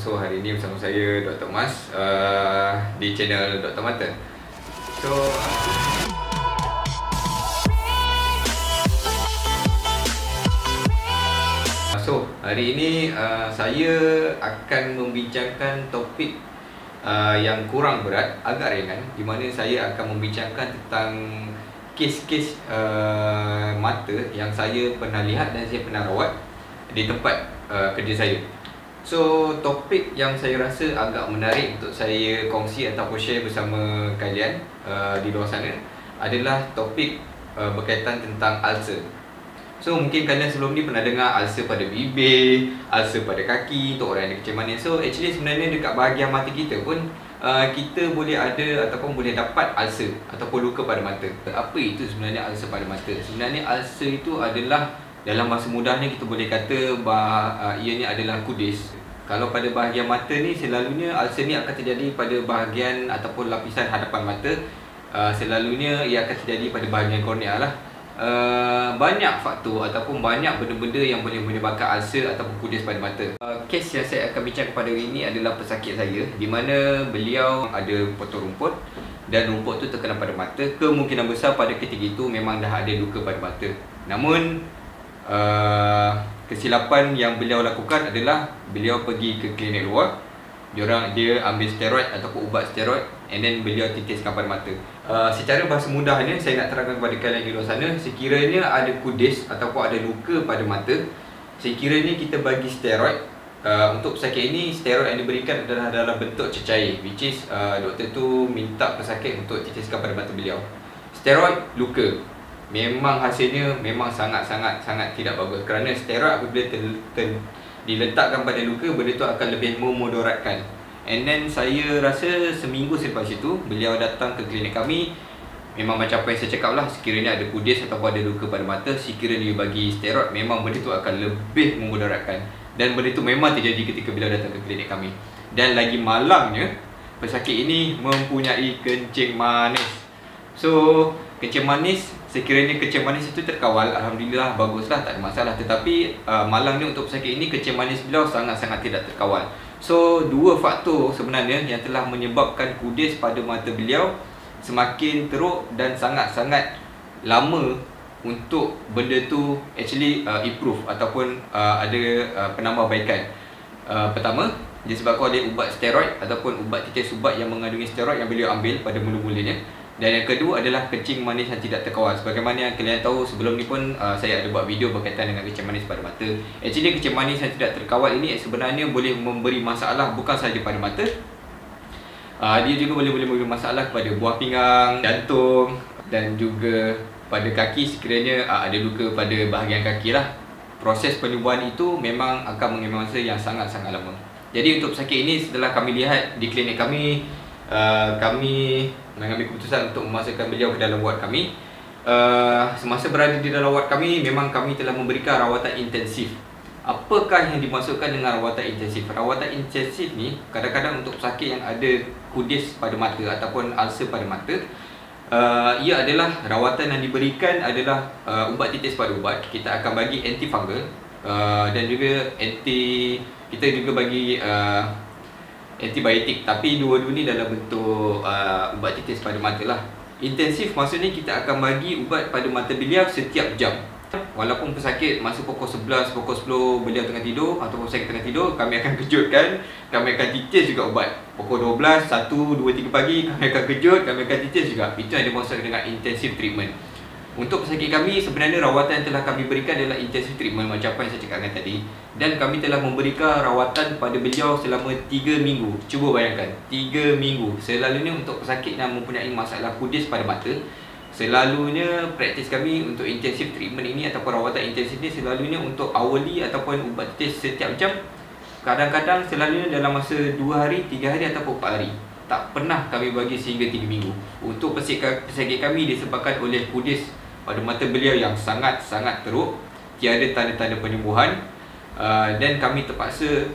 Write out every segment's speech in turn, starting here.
So hari ini bersama saya Dr. Mas di channel Dr. Mata. So hari ini saya akan membincangkan topik yang kurang berat, agak ringan, di mana saya akan membincangkan tentang kes-kes mata yang saya pernah lihat dan saya pernah rawat di tempat kerja saya. So topik yang saya rasa agak menarik untuk saya kongsi ataupun share bersama kalian di luar sana adalah topik berkaitan tentang ulcer. So mungkin kalian sebelum ni pernah dengar ulcer pada bibir, ulcer pada kaki untuk orang yang ada kencing manis. So actually sebenarnya dekat bahagian mata kita pun kita boleh ada ataupun boleh dapat ulcer ataupun luka pada mata. Apa itu sebenarnya ulcer pada mata? Sebenarnya ulcer itu adalah, dalam bahasa mudahnya kita boleh kata ianya adalah kudis. Kalau pada bahagian mata ni, selalunya ulcer ni akan terjadi pada bahagian ataupun lapisan hadapan mata. Selalunya ia akan terjadi pada bahagian kornea lah. Banyak faktor ataupun banyak benda-benda yang boleh menyebabkan ulcer ataupun kudis pada mata. Kes yang saya akan bincang pada hari ini adalah pesakit saya, di mana beliau ada potong rumput dan rumput tu terkena pada mata. Kemungkinan besar pada ketika itu memang dah ada luka pada mata. Namun kesilapan yang beliau lakukan adalah beliau pergi ke klinik luar. Dia ambil steroid ataupun ubat steroid, and then beliau titiskan pada mata. Secara bahasa mudahnya saya nak terangkan kepada kalian di luar sana, sekiranya ada kudis ataupun ada luka pada mata, sekiranya kita bagi steroid. Untuk pesakit ini, steroid yang diberikan adalah dalam bentuk cecair, which is doktor tu minta pesakit untuk titiskan pada mata beliau. Steroid luka, memang hasilnya memang sangat tidak bagus, kerana steroid apabila diletakkan pada luka, benda tu akan lebih memudaratkan. And then saya rasa seminggu selepas itu beliau datang ke klinik kami. Memang macam apa yang saya cakap lah, sekiranya ada kudis ataupun ada luka pada mata, sekiranya dia bagi steroid, memang benda tu akan lebih memudaratkan. Dan benda tu memang terjadi ketika beliau datang ke klinik kami. Dan lagi malangnya, pesakit ini mempunyai kencing manis. So kencing manis, sekiranya kencing manis itu terkawal, alhamdulillah, baguslah, tak ada masalah. Tetapi malangnya untuk pesakit ini, kencing manis beliau sangat tidak terkawal. So dua faktor sebenarnya yang telah menyebabkan kudis pada mata beliau semakin teruk dan sangat lama untuk benda tu actually improve ataupun ada penambahbaikan. Pertama, disebabkan oleh ubat steroid ataupun ubat titis ubat yang mengandungi steroid yang beliau ambil pada mula-mulanya. Dan yang kedua adalah kencing manis yang tidak terkawal. Sebagaimana yang kalian tahu, sebelum ni pun saya ada buat video berkaitan dengan kencing manis pada mata. Actually kencing manis yang tidak terkawal ini sebenarnya boleh memberi masalah bukan sahaja pada mata, dia juga boleh memberi masalah kepada buah pinggang, jantung dan juga pada kaki sekiranya ada luka pada bahagian kaki lah. Proses penyembuhan itu memang akan mengambil masa yang sangat lama. Jadi untuk pesakit ini, setelah kami lihat di klinik kami, kami mengambil keputusan untuk memasukkan beliau ke dalam ward kami. Semasa berada di dalam ward kami, memang kami telah memberikan rawatan intensif. Apakah yang dimaksudkan dengan rawatan intensif? Rawatan intensif ni kadang-kadang untuk pesakit yang ada kudis pada mata ataupun ulcer pada mata, ia adalah rawatan yang diberikan adalah ubat titis pada ubat. Kita akan bagi antifungal dan juga kita juga bagi antibiotik, tapi dua-dua ni dalam bentuk ubat titis pada mata lah. Intensif maksudnya kita akan bagi ubat pada mata beliau setiap jam. Walaupun pesakit masa pukul 11, pukul 10 beliau tengah tidur ataupun pesakit tengah tidur, kami akan kejutkan, kami akan titis juga ubat. Pukul 12, 1, 2, 3 pagi kami akan kejut, kami akan titis juga. Itu yang dimaksudkan dengan intensive treatment. Untuk pesakit kami, sebenarnya rawatan yang telah kami berikan adalah intensive treatment macam apa yang saya cakapkan tadi. Dan kami telah memberikan rawatan pada beliau selama 3 minggu. Cuba bayangkan, 3 minggu. Selalunya untuk pesakit yang mempunyai masalah kudis pada mata, selalunya praktis kami untuk intensive treatment ini ataupun rawatan intensif ini selalunya untuk hourly ataupun ubat titis setiap jam. Kadang-kadang selalunya dalam masa 2 hari, 3 hari ataupun 4 hari. Tak pernah kami bagi sehingga 3 minggu. Untuk pesakit kami disebabkan oleh kudis pada mata beliau yang sangat teruk, tiada tanda-tanda penyembuhan, dan kami terpaksa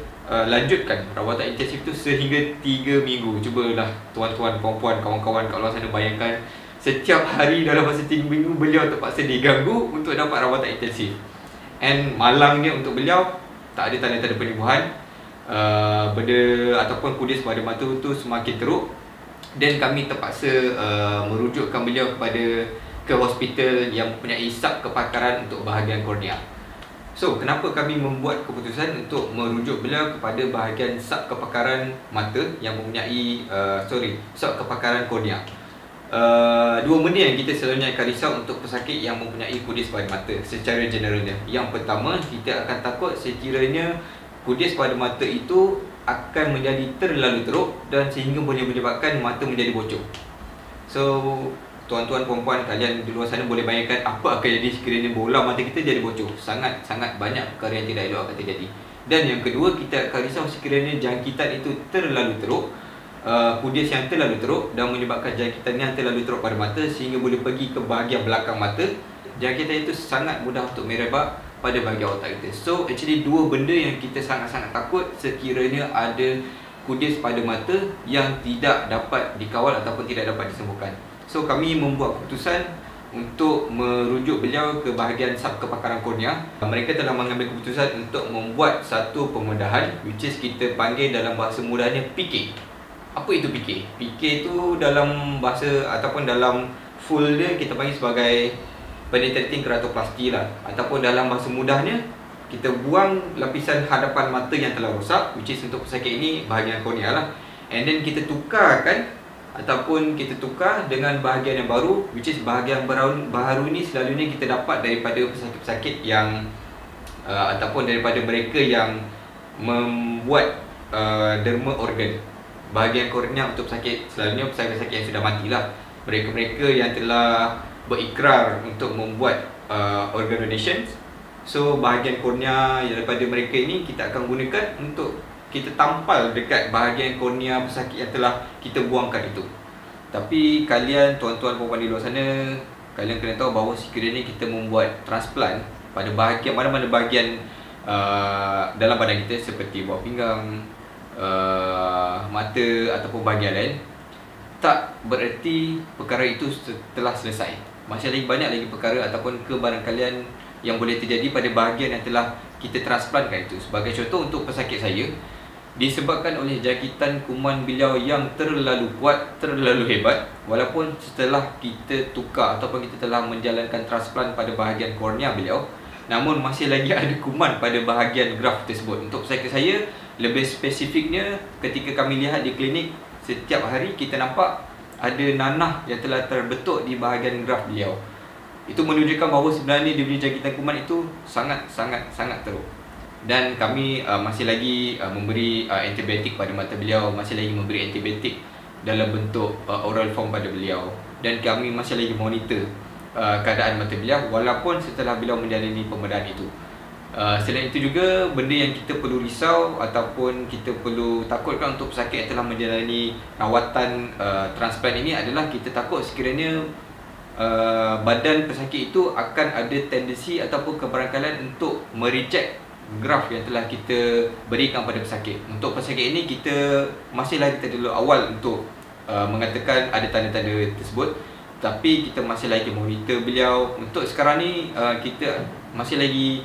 lanjutkan rawatan intensif itu sehingga 3 minggu. Cubalah tuan-tuan, puan-puan, kawan-kawan kat luar sana bayangkan, setiap hari dalam masa 3 minggu beliau terpaksa diganggu untuk dapat rawatan intensif. And malangnya untuk beliau, tak ada tanda-tanda penyembuhan. benda ataupun kudis pada mata tu semakin teruk, dan kami terpaksa merujukkan beliau ke hospital yang mempunyai sub kepakaran untuk bahagian kornea. So, kenapa kami membuat keputusan untuk merujuk beliau kepada bahagian sub kepakaran mata yang mempunyai sub kepakaran kornea? Dua benda yang kita selalunya akan risau untuk pesakit yang mempunyai kudis pada mata secara generalnya. Yang pertama, kita akan takut sekiranya kudis pada mata itu akan menjadi terlalu teruk dan sehingga boleh menyebabkan mata menjadi bocor. So, tuan-tuan perempuan kalian di luar sana boleh bayangkan apa akan jadi sekiranya bola mata kita jadi bocor. Sangat banyak perkara yang tidak elok akan terjadi. Dan yang kedua, kita akan risau sekiranya jangkitan itu terlalu teruk, kudis yang terlalu teruk dan menyebabkan jangkitan yang terlalu teruk pada mata sehingga boleh pergi ke bahagian belakang mata. Jangkitan itu sangat mudah untuk merebak pada bahagian otak kita. So, actually dua benda yang kita sangat-sangat takut sekiranya ada kudis pada mata yang tidak dapat dikawal ataupun tidak dapat disembuhkan. So, kami membuat keputusan untuk merujuk beliau ke bahagian sub kepakaran kornea. Mereka telah mengambil keputusan untuk membuat satu pembedahan, which is kita panggil dalam bahasa mudahnya PK. Apa itu PK? PK itu dalam bahasa ataupun dalam full dia kita panggil sebagai penetrating keratoplasti lah, ataupun dalam bahasa mudahnya kita buang lapisan hadapan mata yang telah rosak, which is untuk pesakit ini bahagian kornea lah, and then kita tukarkan ataupun kita tukar dengan bahagian yang baru, which is bahagian baru ini selalunya kita dapat daripada pesakit-pesakit yang ataupun daripada mereka yang membuat derma organ. Bahagian kornea untuk pesakit selalunya pesakit-pesakit yang sudah mati lah, mereka-mereka yang telah berikrar untuk membuat organ donation. So, bahagian kornea daripada mereka ini kita akan gunakan untuk kita tampal dekat bahagian kornea pesakit yang telah kita buangkan itu. Tapi kalian, tuan-tuan perempuan di luar sana, kalian kena tahu bahawa sekiranya kita membuat transplant pada bahagian mana-mana bahagian dalam badan kita seperti bawah pinggang, mata ataupun bahagian lain, tak bererti perkara itu telah selesai. Masih lagi banyak lagi perkara ataupun kebarangkalian yang boleh terjadi pada bahagian yang telah kita transplantkan itu. Sebagai contoh, untuk pesakit saya, disebabkan oleh jangkitan kuman beliau yang terlalu kuat, terlalu hebat, walaupun setelah kita tukar ataupun kita telah menjalankan transplant pada bahagian kornea beliau, namun masih lagi ada kuman pada bahagian graft tersebut. Untuk pesakit saya, lebih spesifiknya ketika kami lihat di klinik, setiap hari kita nampak ada nanah yang telah terbentuk di bahagian graft beliau. Itu menunjukkan bahawa sebenarnya dia punya jangkitan kuman itu sangat teruk. Dan kami masih lagi memberi antibiotik pada mata beliau, masih lagi memberi antibiotik dalam bentuk oral form pada beliau, dan kami masih lagi monitor keadaan mata beliau walaupun setelah beliau menjalani pembedahan itu. Selain itu juga, benda yang kita perlu risau ataupun kita perlu takutkan untuk pesakit yang telah menjalani rawatan transplant ini adalah kita takut sekiranya badan pesakit itu akan ada tendensi ataupun kebarangkalian untuk mereject graft yang telah kita berikan pada pesakit. Untuk pesakit ini kita masih lagi terlalu awal untuk mengatakan ada tanda-tanda tersebut, tapi kita masih lagi monitor beliau. Untuk sekarang ni kita masih lagi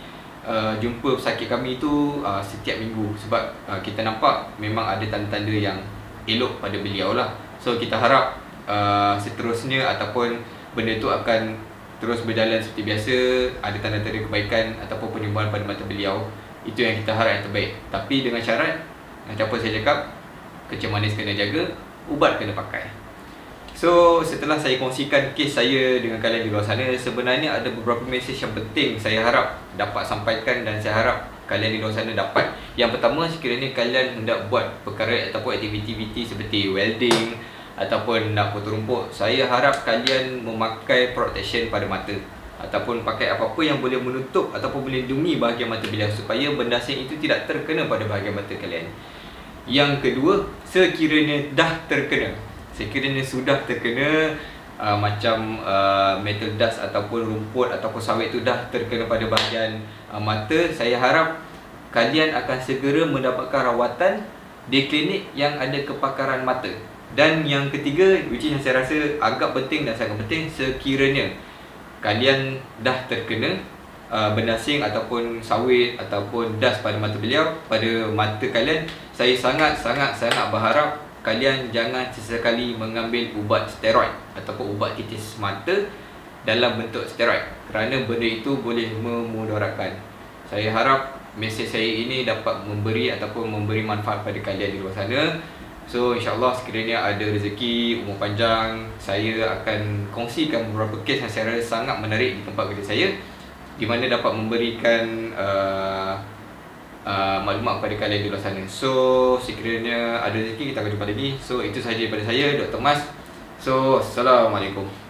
jumpa pesakit kami itu setiap minggu, sebab kita nampak memang ada tanda-tanda yang elok pada beliau lah. So, kita harap seterusnya ataupun benda itu akan terus berjalan seperti biasa, ada tanda-tanda kebaikan ataupun penyembuhan pada mata beliau. Itu yang kita harap yang terbaik. Tapi dengan syarat, macam apa saya cakap, kecil manis kena jaga, ubat kena pakai. So, setelah saya kongsikan kes saya dengan kalian di luar sana, sebenarnya ada beberapa mesej yang penting saya harap dapat sampaikan dan saya harap kalian di luar sana dapat. Yang pertama, sekiranya kalian hendak buat perkara ataupun aktiviti seperti welding ataupun nak potong rumput, saya harap kalian memakai protection pada mata ataupun pakai apa-apa yang boleh menutup ataupun melindungi bahagian mata beliau supaya benda asing itu tidak terkena pada bahagian mata kalian. Yang kedua, sekiranya sudah terkena macam metal dust ataupun rumput ataupun sawit itu dah terkena pada bahagian mata, saya harap kalian akan segera mendapatkan rawatan di klinik yang ada kepakaran mata. Dan yang ketiga, which is yang saya rasa agak penting dan sangat penting, sekiranya kalian dah terkena, benda asing ataupun sawit ataupun dust pada mata beliau, pada mata kalian, saya sangat berharap kalian jangan sesekali mengambil ubat steroid ataupun ubat titis mata dalam bentuk steroid, kerana benda itu boleh memudaratkan. Saya harap mesej saya ini dapat memberi ataupun memberi manfaat pada kalian di luar sana. So insyaAllah sekiranya ada rezeki, umur panjang, saya akan kongsikan beberapa kes yang saya rasa sangat menarik di tempat kerja saya, di mana dapat memberikan maklumat kepada kalian di luar sana. So sekiranya ada rezeki kita akan jumpa lagi. So itu sahaja daripada saya, Dr. Mas. So Assalamualaikum.